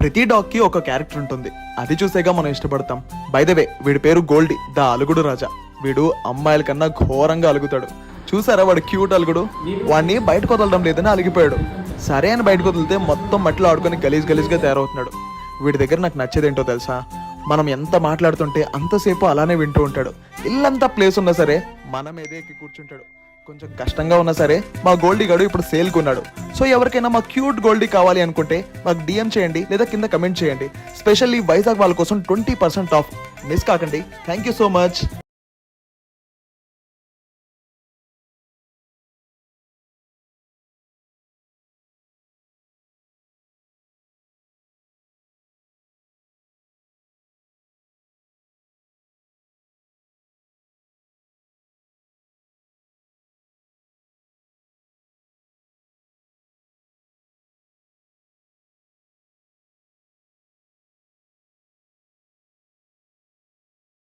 ప్రతి డాగ్ కి ఒక క్యారెక్టర్ ఉంటుంది. అది చూసేగా మనం ఇష్టపడతాం. బై ద వే, వీడి పేరు గోల్డీ, ద అలుగుడు రాజా. వీడు అమ్మాయిల కన్నా ఘోరంగా అలుగుతాడు. చూసారా వాడు క్యూట్ అలుగుడు? వాడిని బయటకు వదలడం లేదని అలిగిపోయాడు. సరే అని బయటకు వదిలితే మొత్తం మట్టిలో ఆడుకొని గలీజ్గా తయారవుతున్నాడు. వీడి దగ్గర నాకు నచ్చేదేంటో తెలుసా? మనం ఎంత మాట్లాడుతుంటే అంతసేపు అలానే వింటూ ఉంటాడు. ఇల్లంతా ప్లేస్ ఉన్నా సరే మన మీదే ఎక్కి కూర్చుంటాడు. కొంచెం కష్టంగా ఉన్నా సరే మా గోల్డీ గడు ఇప్పుడు సేల్ కొన్నాడు. సో ఎవరికైనా మా క్యూట్ గోల్డీ కావాలి అనుకుంటే మాకు డిఎం చేయండి లేదా కింద కమెంట్ చేయండి. స్పెషల్లీ వైజాగ్ వాళ్ళ కోసం 20% ఆఫ్. మిస్ కాకండి. Thank you so much.